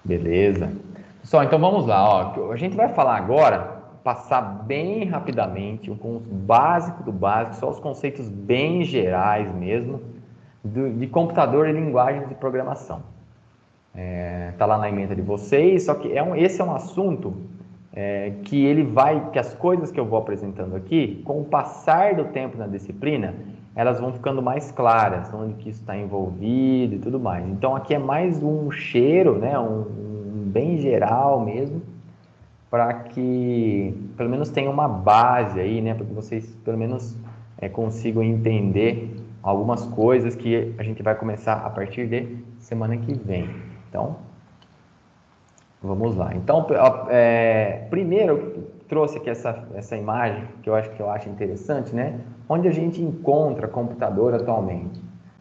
Beleza. Pessoal, então vamos lá. Ó. A gente vai falar agora, passar bem rapidamente, com os básicos do básico, só os conceitos bem gerais mesmo, de computador e linguagens de programação. Está lá na ementa de vocês, só que esse é um assunto que as coisas que eu vou apresentando aqui, com o passar do tempo na disciplina, elas vão ficando mais claras, onde que isso está envolvido e tudo mais. Então aqui é mais um cheiro, né, um bem geral mesmo, para que pelo menos tenha uma base aí, né, para que vocês pelo menos consigam entender algumas coisas que a gente vai começar a partir de semana que vem. Então, vamos lá. Então, primeiro eu trouxe aqui essa imagem que eu acho interessante, né? Onde a gente encontra computador atualmente.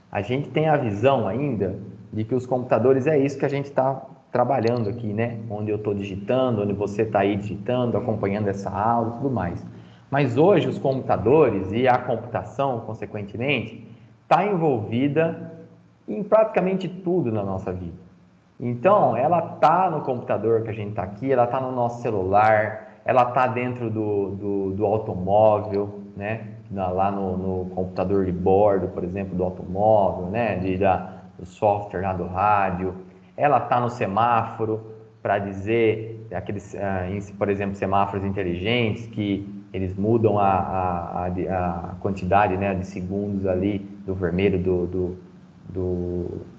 A gente tem a visão ainda de que os computadores é isso que a gente está trabalhando aqui, né? Onde eu estou digitando, onde você está aí digitando, acompanhando essa aula e tudo mais. Mas hoje os computadores e a computação, consequentemente, está envolvida em praticamente tudo na nossa vida. Então, ela tá no computador que a gente está aqui, ela tá no nosso celular, ela tá dentro do automóvel, né? Lá no computador de bordo, por exemplo, do automóvel, né? Do software lá do rádio. Ela tá no semáforo para dizer aqueles, por exemplo, semáforos inteligentes que eles mudam a quantidade, né, de segundos ali do vermelho,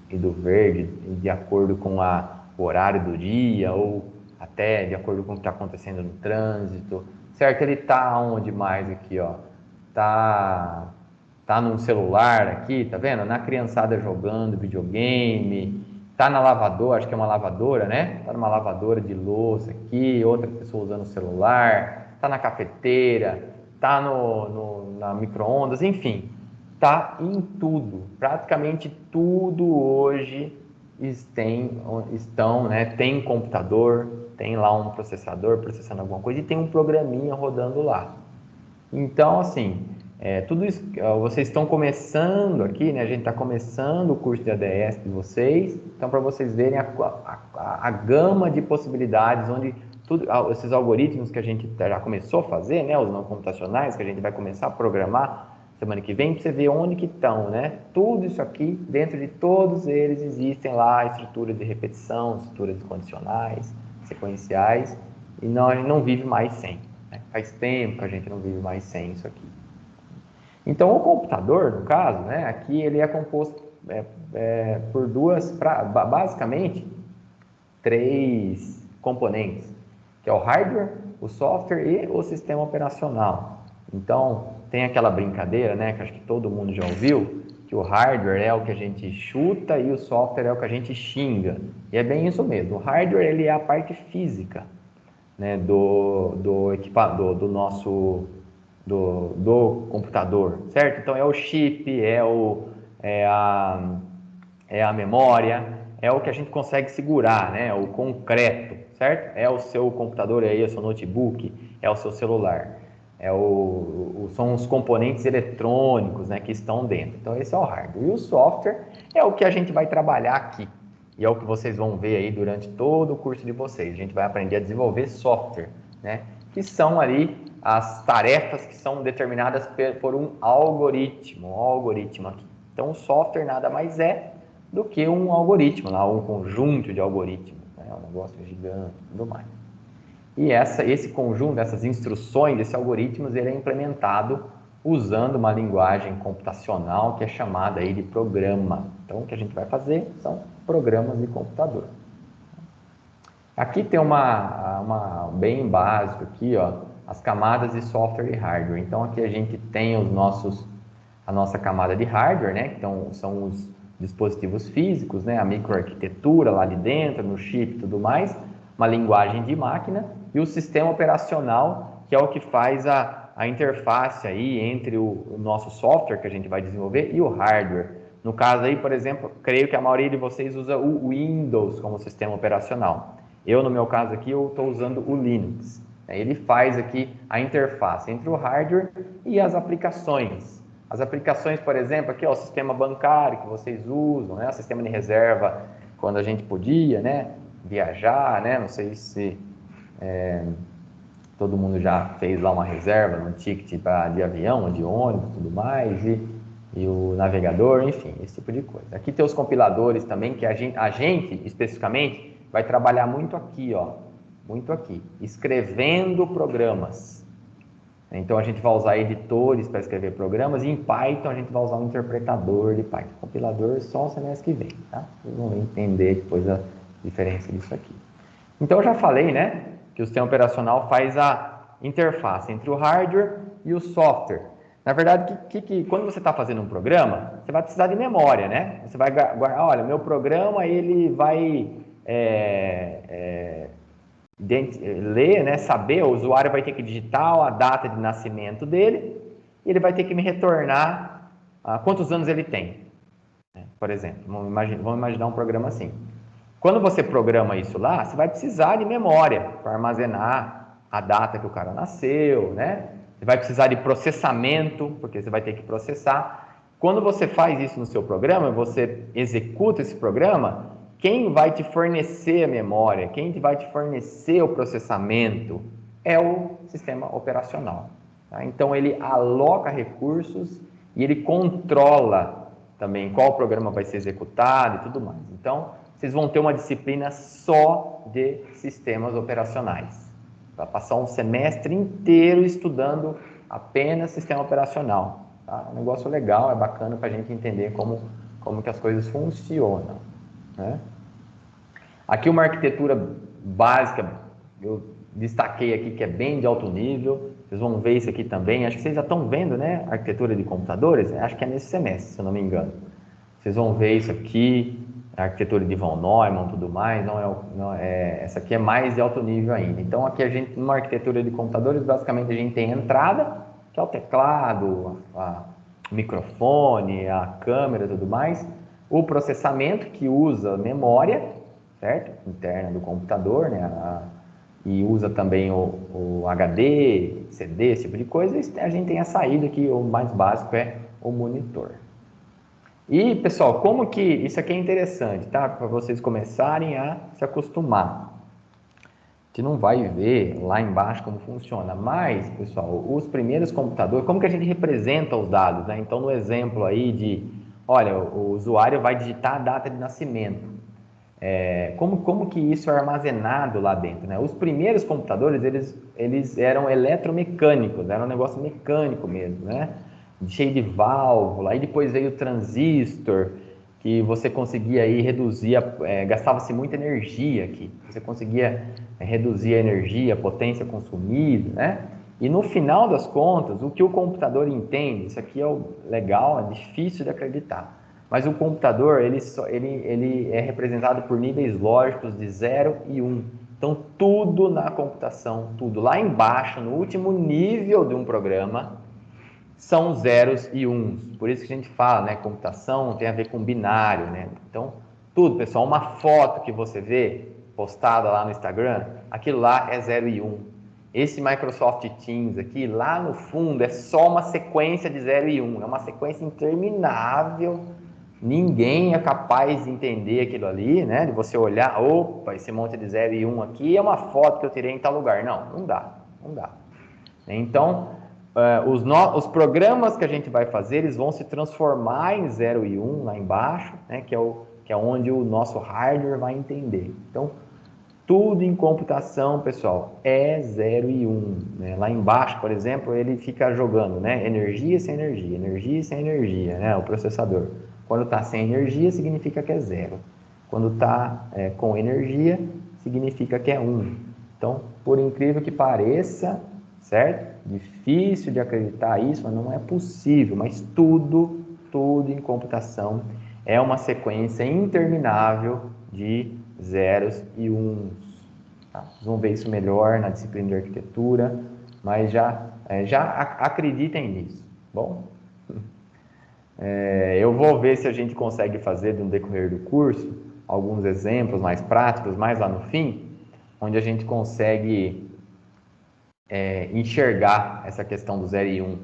e do verde, de acordo com o horário do dia ou até de acordo com o que está acontecendo no trânsito, certo? Ele está onde mais aqui, ó? Tá num celular aqui, tá vendo? Na criançada jogando videogame, tá na lavadora, acho que é uma lavadora, né? Tá numa lavadora de louça aqui, outra pessoa usando o celular, tá na cafeteira, tá na micro-ondas, enfim, tá em tudo. Praticamente tudo hoje tem computador, tem lá um processador processando alguma coisa e tem um programinha rodando lá. Então, assim, tudo isso, vocês estão começando aqui, né? A gente está começando o curso de ADS de vocês, então para vocês verem a gama de possibilidades, onde esses algoritmos que a gente já começou a fazer, né? Os não computacionais, que a gente vai começar a programar semana que vem, para você ver onde que estão, né? Tudo isso aqui, dentro de todos eles existem lá estruturas de repetição, estruturas condicionais, sequenciais, e a gente não vive mais sem. Faz tempo que a gente não vive mais sem isso aqui. Então, o computador, no caso, né, aqui ele é composto por basicamente, três componentes, que é o hardware, o software e o sistema operacional. Então, tem aquela brincadeira, né, que acho que todo mundo já ouviu, que o hardware é o que a gente chuta e o software é o que a gente xinga. E é bem isso mesmo. O hardware ele é a parte física, né, do nosso do computador, certo? Então é o chip, é a memória, é o que a gente consegue segurar, né? O concreto, certo? É o seu computador aí, é o seu notebook, é o seu celular, são os componentes eletrônicos, né, que estão dentro. Então esse é o hardware. E o software é o que a gente vai trabalhar aqui. E é o que vocês vão ver aí durante todo o curso de vocês. A gente vai aprender a desenvolver software, né? Que são ali as tarefas que são determinadas por um algoritmo aqui. Então, o software nada mais é do que um algoritmo, um conjunto de algoritmos, né? Um negócio gigante e tudo mais. E esse conjunto, essas instruções, esses algoritmos, ele é implementado usando uma linguagem computacional que é chamada aí de programa. Então, o que a gente vai fazer são programas de computador. Aqui tem uma bem básico aqui, ó, as camadas de software e hardware. Então, aqui a gente tem a nossa camada de hardware, né? Então, são os dispositivos físicos, né? A microarquitetura lá de dentro, no chip e tudo mais, uma linguagem de máquina e o sistema operacional, que é o que faz a interface aí entre o nosso software que a gente vai desenvolver e o hardware. No caso aí, por exemplo, creio que a maioria de vocês usa o Windows como sistema operacional. Eu, no meu caso aqui, eu estou usando o Linux. Ele faz aqui a interface entre o hardware e as aplicações. As aplicações, por exemplo, aqui, ó, o sistema bancário que vocês usam, né? O sistema de reserva, quando a gente podia, né? viajar, né? Não sei se todo mundo já fez lá uma reserva no ticket de avião, de ônibus, tudo mais, e o navegador, enfim, esse tipo de coisa. Aqui tem os compiladores também, que a gente especificamente vai trabalhar muito aqui, ó, muito aqui, escrevendo programas. Então a gente vai usar editores para escrever programas, e em Python a gente vai usar um interpretador de Python. Compilador só o semestre que vem, tá? Vocês vão entender depois a diferença disso aqui. Então eu já falei, né, que o sistema operacional faz a interface entre o hardware e o software. Na verdade, quando você está fazendo um programa, você vai precisar de memória, né? Você vai guardar, olha, meu programa ele vai ler, né, saber, o usuário vai ter que digitar a data de nascimento dele e ele vai ter que me retornar quantos anos ele tem, né? Por exemplo, vamos imaginar um programa assim. Quando você programa isso lá, você vai precisar de memória para armazenar a data que o cara nasceu, né? Você vai precisar de processamento, porque você vai ter que processar. Quando você faz isso no seu programa, você executa esse programa, quem vai te fornecer a memória, quem vai te fornecer o processamento é o sistema operacional. Tá? Então, ele aloca recursos e ele controla também qual programa vai ser executado e tudo mais. Então, vocês vão ter uma disciplina só de sistemas operacionais. Vai passar um semestre inteiro estudando apenas sistema operacional. Tá? É um negócio legal, é bacana para a gente entender como que as coisas funcionam, né? Aqui uma arquitetura básica, eu destaquei aqui que é bem de alto nível. Vocês vão ver isso aqui também. Acho que vocês já estão vendo, né? Arquitetura de computadores. Acho que é nesse semestre, se eu não me engano. Vocês vão ver isso aqui, a arquitetura de von Neumann, tudo mais. Essa aqui é mais de alto nível ainda. Então aqui a gente, numa arquitetura de computadores, basicamente a gente tem a entrada, que é o teclado, o microfone, a câmera, tudo mais. O processamento, que usa memória, certo? Interna do computador, né? E usa também o HD, CD, esse tipo de coisa. E a gente tem a saída, que o mais básico é o monitor. E, pessoal, como que isso aqui é interessante, tá? Para vocês começarem a se acostumar. A gente não vai ver lá embaixo como funciona, mas, pessoal, os primeiros computadores, como que a gente representa os dados, né? Então, no exemplo aí olha, o usuário vai digitar a data de nascimento. Como que isso é armazenado lá dentro, né? Os primeiros computadores, eles eram eletromecânicos, era um negócio mecânico mesmo, né? Cheio de válvula, aí depois veio o transistor, que você conseguia aí reduzir, gastava-se muita energia aqui, você conseguia reduzir a energia, a potência consumida, né? E no final das contas, o que o computador entende, isso aqui é o legal, é difícil de acreditar, mas o computador, ele é representado por níveis lógicos de 0 e 1. Então, tudo na computação, tudo lá embaixo, no último nível de um programa, são zeros e uns. Por isso que a gente fala, né, computação tem a ver com binário, né? Então, tudo, pessoal, uma foto que você vê postada lá no Instagram, aquilo lá é 0 e 1. Esse Microsoft Teams aqui, lá no fundo, é só uma sequência de 0 e 1. É uma sequência interminável. Ninguém é capaz de entender aquilo ali, né? De você olhar, opa, esse monte de 0 e 1 aqui é uma foto que eu tirei em tal lugar. Não dá, não dá. Então, os programas que a gente vai fazer, eles vão se transformar em 0 e 1 lá embaixo, né? Que é onde o nosso hardware vai entender. Então, tudo em computação, pessoal, é 0 e 1. Né? Lá embaixo, por exemplo, ele fica jogando, né? Energia sem energia, né? O processador. Quando está sem energia, significa que é 0. Quando está com energia, significa que é 1. Então, por incrível que pareça, certo? Difícil de acreditar isso, mas não é possível. Mas tudo em computação é uma sequência interminável de zeros e uns. Tá? Vocês vão ver isso melhor na disciplina de arquitetura, mas já acreditem nisso. Bom, eu vou ver se a gente consegue fazer no decorrer do curso alguns exemplos mais práticos, mais lá no fim, onde a gente consegue enxergar essa questão do 0 e 1.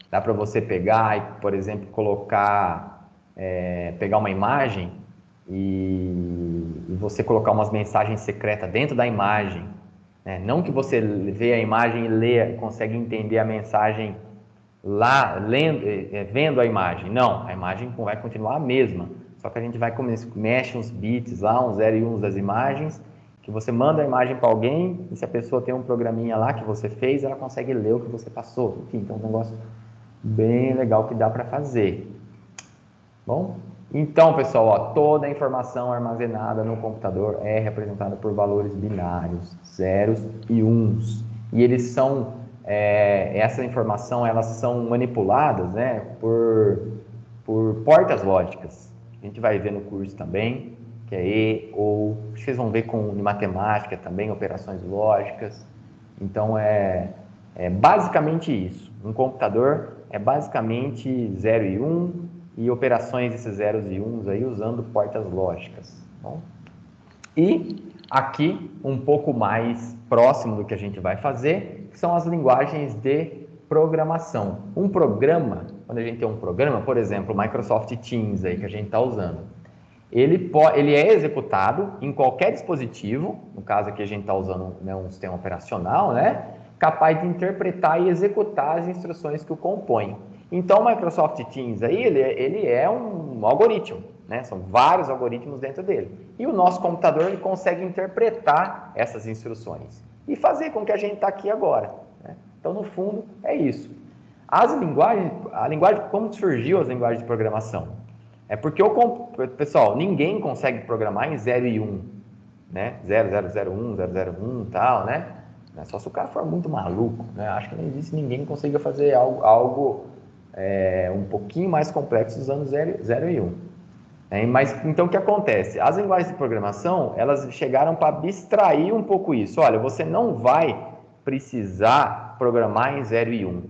Dá para você pegar e, por exemplo, pegar uma imagem e você colocar umas mensagens secretas dentro da imagem, né? Não que você vê a imagem e lê, consegue entender a mensagem lá, lendo, vendo a imagem. Não, a imagem vai continuar a mesma, só que a gente vai mexe uns bits lá, uns 0 e 1 das imagens, que você manda a imagem para alguém, e se a pessoa tem um programinha lá que você fez, ela consegue ler o que você passou. Enfim, então é um negócio bem legal que dá para fazer. Bom, então, pessoal, ó, toda a informação armazenada no computador é representada por valores binários, zeros e uns. E eles são, essa informação, elas são manipuladas, né, por portas lógicas. A gente vai ver no curso também, que é E, ou, vocês vão ver com matemática também, operações lógicas. Então, é basicamente isso. Um computador é basicamente 0 e 1, e operações desses zeros e uns aí usando portas lógicas. Bom? E aqui, um pouco mais próximo do que a gente vai fazer, são as linguagens de programação. Um programa, quando a gente tem um programa, por exemplo, o Microsoft Teams aí que a gente está usando, ele é executado em qualquer dispositivo, no caso aqui a gente está usando, né, um sistema operacional, né, capaz de interpretar e executar as instruções que o compõem. Então, o Microsoft Teams aí, ele é um algoritmo, né? São vários algoritmos dentro dele. E o nosso computador ele consegue interpretar essas instruções e fazer com que a gente está aqui agora, né? Então, no fundo, é isso. A linguagem, como surgiu as linguagens de programação? É porque, pessoal, ninguém consegue programar em 0 e 1, né? 0001, 001 e tal, né? Só se o cara for muito maluco, né? Acho que não existe ninguém que consiga fazer algo um pouquinho mais complexo usando 0 e 1. Mas, então, o que acontece? As linguagens de programação, elas chegaram para abstrair um pouco isso. Olha, você não vai precisar programar em 0 e 1.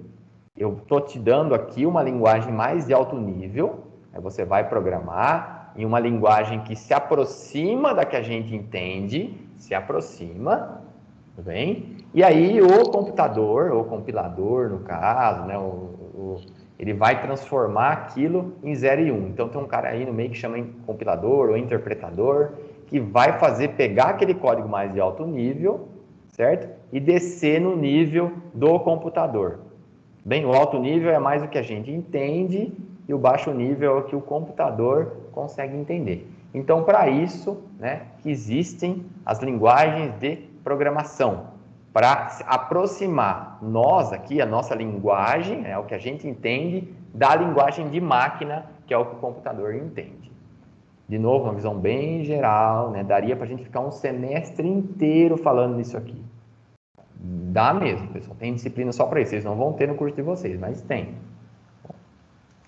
Eu estou te dando aqui uma linguagem mais de alto nível, você vai programar em uma linguagem que se aproxima da que a gente entende, se aproxima, tudo bem? E aí o computador, ou compilador, no caso, né, ele vai transformar aquilo em 0 e 1. Então tem um cara aí no meio que chama compilador ou interpretador, que vai pegar aquele código mais de alto nível, certo? E descer no nível do computador. Bem, o alto nível é mais o que a gente entende e o baixo nível é o que o computador consegue entender. Então, para isso, né, que existem as linguagens de programação, para aproximar nós aqui, a nossa linguagem, o que a gente entende, da linguagem de máquina, que é o que o computador entende. De novo, uma visão bem geral, né? Daria para a gente ficar um semestre inteiro falando nisso aqui. Dá mesmo, pessoal. Tem disciplina só para isso. Vocês não vão ter no curso de vocês, mas tem.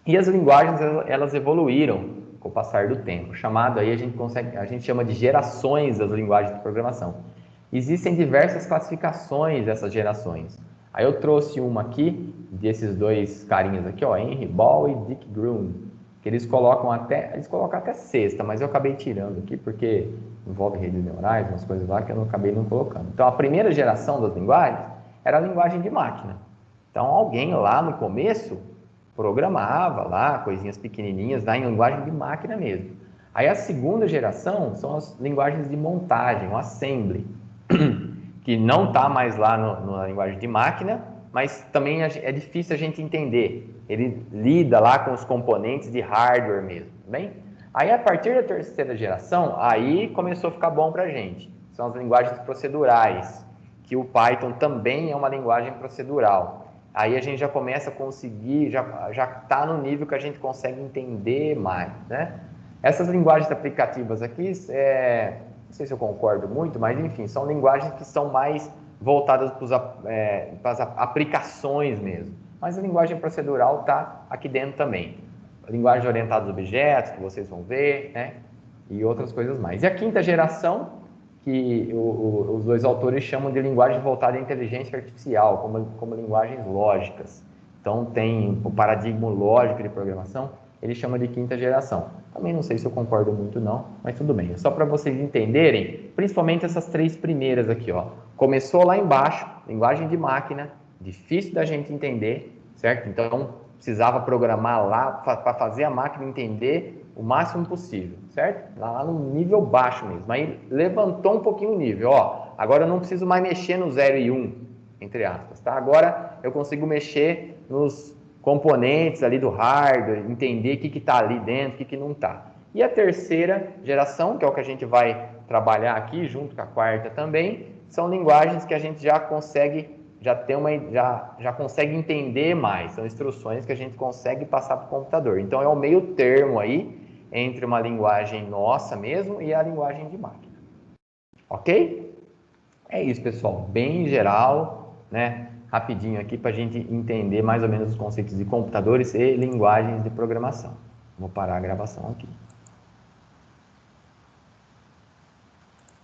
E as linguagens, elas evoluíram com o passar do tempo. Chamado aí, a gente chama de gerações das linguagens de programação. Existem diversas classificações dessas gerações. Aí eu trouxe uma aqui, desses dois carinhas aqui, ó, Henry Ball e Dick Groom, que eles colocam até sexta, mas eu acabei tirando aqui, porque envolve redes neurais, umas coisas lá que eu acabei não colocando. Então, a primeira geração das linguagens era a linguagem de máquina. Então, alguém lá no começo programava lá coisinhas pequenininhas lá em linguagem de máquina mesmo. Aí a segunda geração são as linguagens de montagem, o assembly, que não está mais lá na linguagem de máquina, mas também é difícil a gente entender. Ele lida lá com os componentes de hardware mesmo, bem? Aí, a partir da terceira geração, aí começou a ficar bom para a gente. São as linguagens procedurais, que o Python também é uma linguagem procedural. Aí a gente já começa a conseguir, já está no nível que a gente consegue entender mais, né? Essas linguagens aplicativas aqui, não sei se eu concordo muito, mas enfim, são linguagens que são mais voltadas para as aplicações mesmo. Mas a linguagem procedural está aqui dentro também. A linguagem orientada aos objetos, que vocês vão ver, né? E outras coisas mais. E a quinta geração, que os dois autores chamam de linguagem voltada à inteligência artificial, como linguagens lógicas. Então, tem o paradigma lógico de programação, ele chama de quinta geração. Também não sei se eu concordo muito não, mas tudo bem. É só para vocês entenderem, principalmente essas três primeiras aqui, ó. Começou lá embaixo, linguagem de máquina, difícil da gente entender, certo? Então, precisava programar lá para fazer a máquina entender o máximo possível, certo? Lá no nível baixo mesmo. Aí levantou um pouquinho o nível, ó. Agora eu não preciso mais mexer no 0 e 1, entre aspas, tá? Agora eu consigo mexer nos componentes ali do hardware, entender o que está ali dentro, o que não está. E a terceira geração, que é o que a gente vai trabalhar aqui, junto com a quarta também, são linguagens que a gente já consegue, já consegue entender mais, são instruções que a gente consegue passar para o computador. Então é o meio termo aí entre uma linguagem nossa mesmo e a linguagem de máquina. Ok? É isso, pessoal, bem geral, né? Rapidinho aqui para a gente entender mais ou menos os conceitos de computadores e linguagens de programação. Vou parar a gravação aqui.